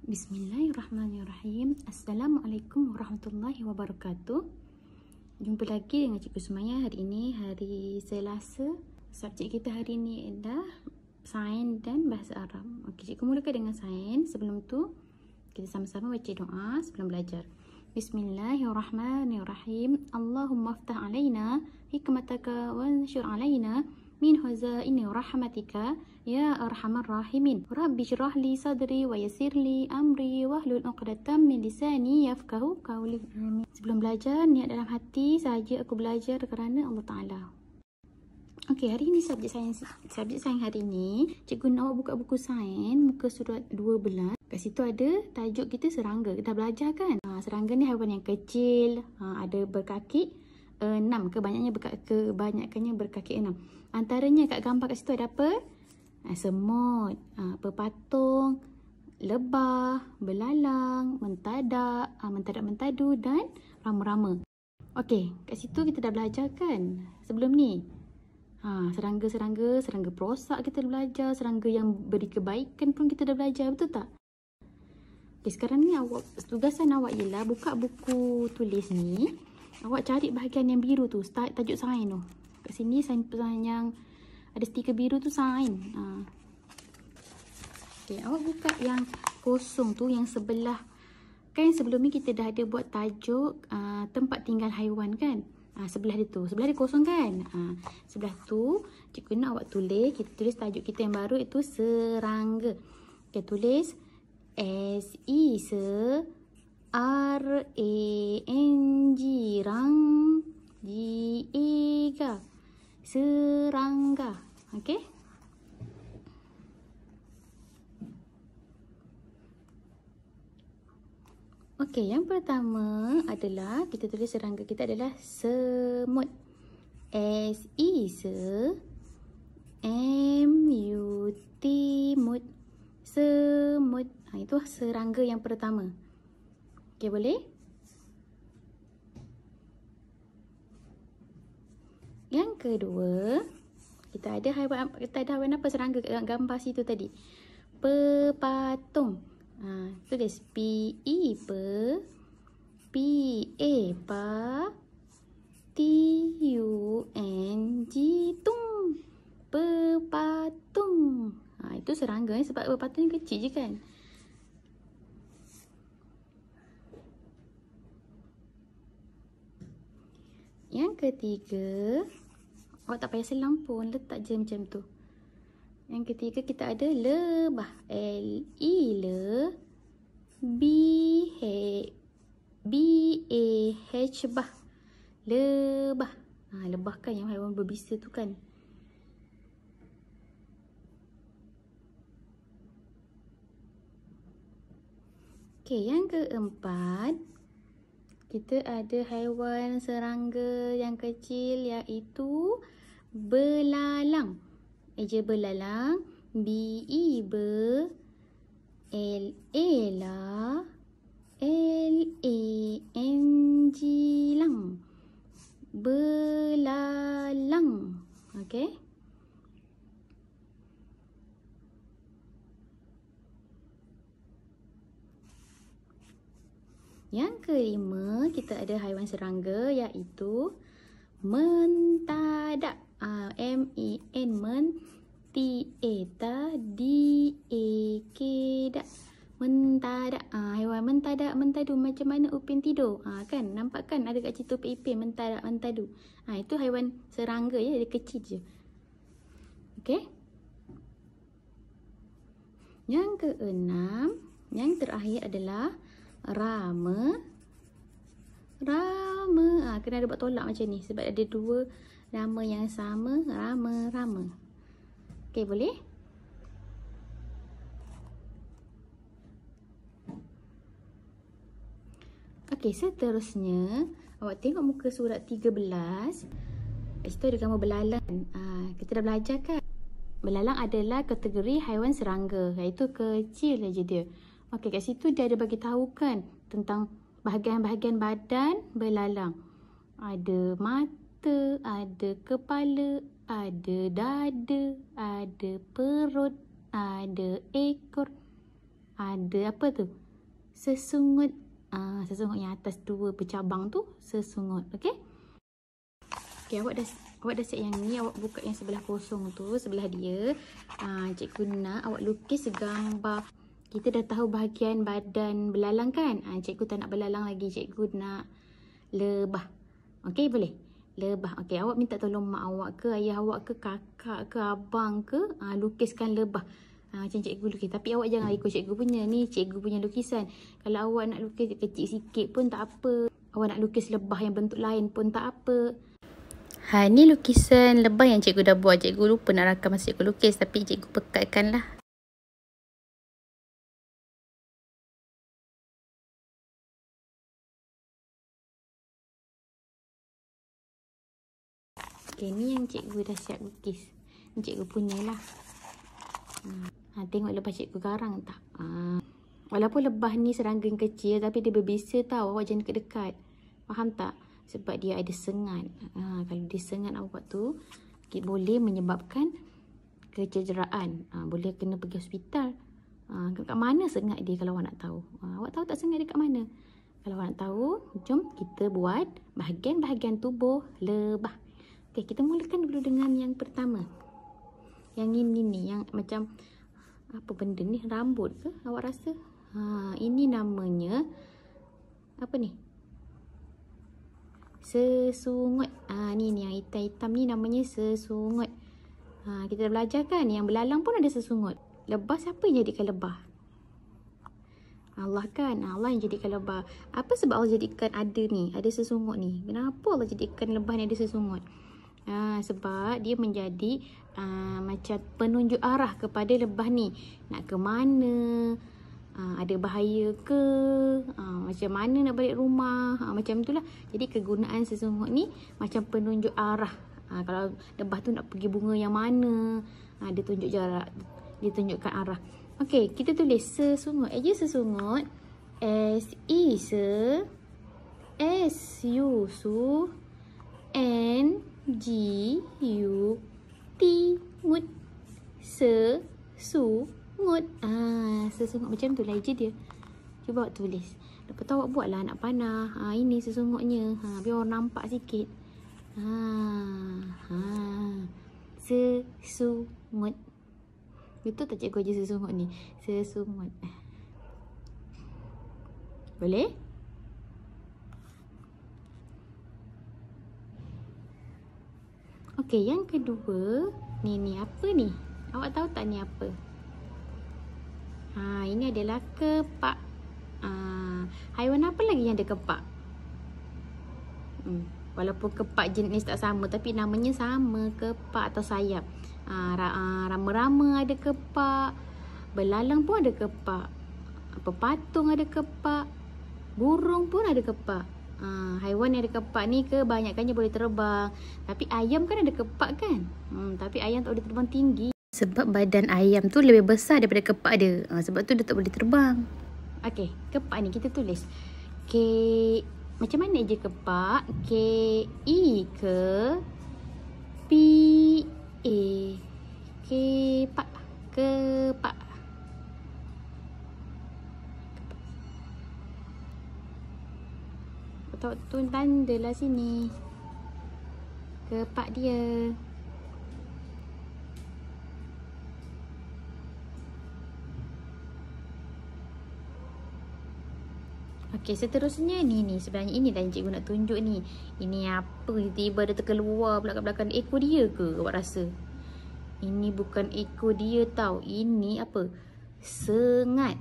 Bismillahirrahmanirrahim. Assalamualaikum warahmatullahi wabarakatuh. Jumpa lagi dengan Cikgu Sumaya hari ini, hari Selasa. Subjek kita hari ini adalah Sains dan Bahasa Arab. Okey, Cikgu mulakan dengan Sains. Sebelum tu, kita sama-sama baca doa sebelum belajar. Bismillahirrahmanirrahim. Allahumma aftah alaina hikmataka wa anshur alaina min khazaini rahmatika ya arhamar rahimin. Rabbi shrah li sadri wa yassir li amri wahlul 'uqdatam min lisani yafqahu qawli. Amin. Sebelum belajar, niat dalam hati sahaja aku belajar kerana Allah Taala. Okey, hari ini subjek sains hari ini, cikgu nak buka buku sains muka surat 12. Kat situ ada tajuk kita serangga. Kita belajar kan? Serangga ni haiwan yang kecil, ada berkaki 6, kebanyakannya berkaki 6. Antaranya kat gambar kat situ ada apa? Semut, pepatung, lebah, belalang, mentadak, mentadu dan rama-rama. Okey, kat situ kita dah belajar kan sebelum ni. Serangga perosak kita dah belajar, serangga yang beri kebaikan pun kita dah belajar, betul tak? Okey, sekarang ni tugasan awak ialah buka buku tulis ni. Awak cari bahagian yang biru tu, start tajuk sains tu. Kat sini sains yang ada stiker biru tu sains. Okey, awak buka yang kosong tu, yang sebelah. Kan sebelum ni kita dah ada buat tajuk tempat tinggal haiwan kan? Sebelah dia tu, sebelah dia kosong kan? Sebelah tu, cikgu nak awak tulis, kita tulis tajuk kita yang baru itu serangga. Okey, tulis S-E R-A-N-G rang G-E-G-A serangga. Okey? Okey, yang pertama adalah kita tulis serangga kita adalah semut. S-E-M-U-T mut. Semut. Itu serangga yang pertama. Okey, boleh? Yang kedua, kita ada haiwan apa serangga kat gambar situ tadi? Pepatung. Tulis P-E P-A T-U-N-G tung. Pepatung. Itu serangga sebab pepatung kecil je kan? Yang ketiga, awak tak payah selang pun, letak je macam tu. Yang ketiga kita ada lebah. L-E-B-A-H bah. Lebah. Lebah kan yang haiwan berbisa tu kan. Okey, yang keempat, kita ada haiwan serangga yang kecil iaitu belalang. Eja belalang. B-E-L-A-L-A-N-G lang. Belalang. Okey. Yang kelima, kita ada haiwan serangga iaitu mentadak. M-E-N T-A-D-A-K dak. Mentadak. Haiwan mentadak, mentadu macam mana Upin tidur. Kan nampak kan ada kat situ Upin mentadak, mentadu. Itu haiwan serangga dia kecil je. Okey. Yang keenam, yang terakhir adalah rama. Kena ada buat tolak macam ni sebab ada dua nama yang sama. Rama. Okey, boleh? Okey, seterusnya awak tengok muka surat 13. Kat situ ada gambar belalang. Kita dah belajar kan? Belalang adalah kategori haiwan serangga, iaitu kecil aja dia. Okey, kat situ dia ada bagi tahu kan tentang bahagian-bahagian badan belalang. Ada mata, ada kepala, ada dada, ada perut, ada ekor, ada apa tu? Sesungut. Sesungut yang atas 2 bercabang tu sesungut. Okey? Okey, awak dah siap yang ni. Awak buka yang sebelah kosong tu, sebelah dia. Cikgu nak awak lukis gambar. Kita dah tahu bahagian badan belalang kan? Cikgu tak nak belalang lagi. Cikgu nak lebah. Okey, boleh? Lebah. Okey, awak minta tolong mak awak ke, ayah awak ke, kakak ke, abang ke, lukiskan lebah. Macam cikgu lukis. Tapi awak jangan ikut cikgu punya. Ni cikgu punya lukisan. Kalau awak nak lukis kecil sikit pun tak apa. Awak nak lukis lebah yang bentuk lain pun tak apa. Ni lukisan lebah yang cikgu dah buat. Cikgu lupa nak rakam masa cikgu lukis. Tapi cikgu pekatkan lah. Okey, ni yang cikgu dah siap lukis. Ni cikgu punya lah. Tengok lebah cikgu garang tak? Walaupun lebah ni serangga yang kecil, tapi dia berbisa tau. Awak jangan dekat-dekat. Faham tak? Sebab dia ada sengat. Kalau dia sengat awak tu, boleh menyebabkan kecederaan. Boleh kena pergi hospital. Kat mana sengat dia kalau awak nak tahu? Awak tahu tak sengat dia kat mana? Kalau awak nak tahu, jom kita buat bahagian-bahagian tubuh lebah. Okay, kita mulakan dulu dengan yang pertama. Yang ini ni, yang macam apa benda ni? Rambut ke awak rasa? Ini namanya apa ni? Sesungut. Ni yang hitam-hitam ni namanya sesungut. Kita dah belajar kan? Yang belalang pun ada sesungut. Lebah siapa yang jadikan lebah? Allah kan? Allah yang jadikan lebah. Apa sebab Allah jadikan ada ni? Ada sesungut ni. Kenapa Allah jadikan lebah ni ada sesungut? Sebab dia menjadi macam penunjuk arah kepada lebah ni. Nak ke mana? Ada bahaya ke? Macam mana nak balik rumah? Macam itulah. Jadi kegunaan sesungut ni macam penunjuk arah. Kalau lebah tu nak pergi bunga yang mana? Dia tunjuk jarak. Dia tunjukkan arah. Okey, kita tulis sesungut. Sesungut. S-I se. S-U su. N-G-U-T ngut. Sesungut. Sesungut macam tu lah je dia. Cuba awak tulis. Lepas tu awak buatlah anak panah. Ini sesungutnya. Biar orang nampak sikit. Sesungut. Betul tak cikgu aja sesungut ni? Sesungut. Boleh? Okey, yang kedua. Ni apa ni? Awak tahu tak ni apa? Ini adalah kepak. Haiwan apa lagi yang ada kepak? Walaupun kepak jenis tak sama, tapi namanya sama. Kepak atau sayap. Rama-rama ada kepak. Belalang pun ada kepak. Patung ada kepak. Burung pun ada kepak. Haiwan yang ada kepak ni kebanyakannya boleh terbang. Tapi ayam kan ada kepak kan? Tapi ayam tak boleh terbang tinggi. Sebab badan ayam tu lebih besar daripada kepak dia. Sebab tu dia tak boleh terbang. Okey, kepak ni kita tulis. Macam mana je kepak? K-I ke P-A. Kepak. Kepak. Betul tu tanda lah sini. Kepak dia. Okey, seterusnya ni sebenarnya ini dah yang cikgu nak tunjuk ni. Ini apa? Tiba-tiba dia terkeluar pula kat belakang ekor dia ke awak rasa? Ini bukan ekor dia tau. Ini apa? Sengat.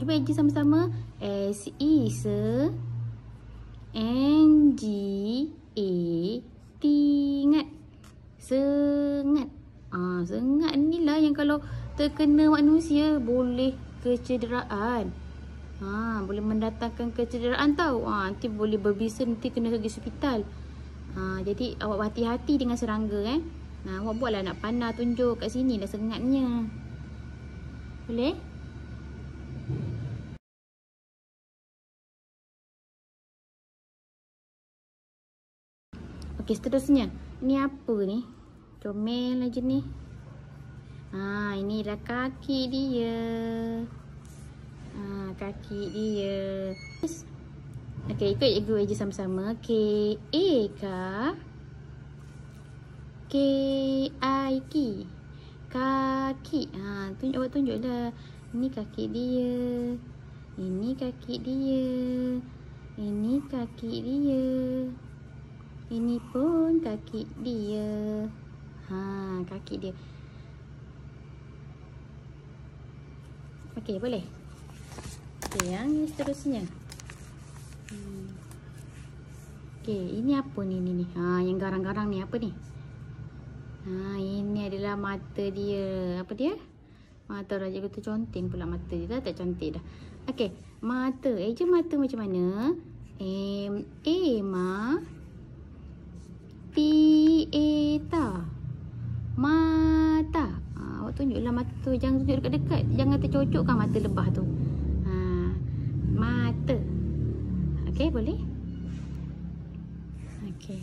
Cuba aja sama-sama. S-I se. N-G-A-T ngat. Sengat. Sengat ni lah yang kalau terkena manusia boleh kecederaan. Boleh mendatangkan kecederaan tau. Nanti boleh berbisa, nanti kena pergi hospital. Jadi awak hati-hati dengan serangga awak buatlah nak panah tunjuk kat sini dah sengatnya. Boleh? Okey, seterusnya. Ni apa ni? Comel aja ni. Inilah kaki dia. kaki dia. Okey, ikut cikgu aja sama-sama. K A kah? K I K. Kaki. Tunjuklah. Ini kaki dia. Ini kaki dia. Ini kaki dia. Ini pun kaki dia. Kaki dia. Okey, boleh. Okey, yang seterusnya. Okey, ini apa ni? Yang garang-garang ni apa ni? Ini adalah mata dia. Apa dia? Mata Raja kata conteng pula mata dia. Dah tak cantik dah. Okey, mata. Eja mata macam mana? Ma. T A ta. Mata. Awak tunjuklah mata tu. Jangan tunjuk dekat-dekat. Jangan tercocokkan mata lebah tu. Mata. Okey, boleh? Okey.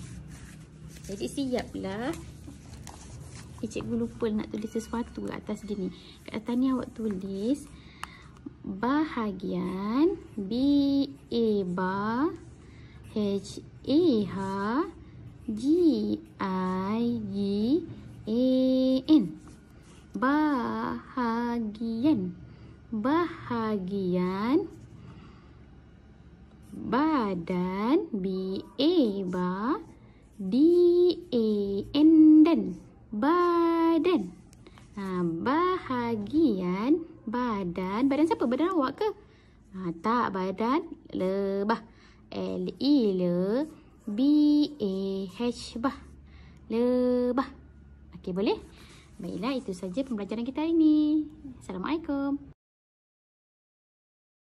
Jadi siaplah. Cikgu lupa nak tulis sesuatu kat atas dia ni. Kat atas ni awak tulis bahagian B A ba H A ha G I G A N. Bahagian. Bahagian. Badan B A ba D A N dan. Badan. Bahagian badan. Badan siapa? Badan awak ke? Tak, badan lebah. L-E le B-A-H bah. Lebah. Okey, boleh? Baiklah, itu saja pembelajaran kita hari ini. Assalamualaikum.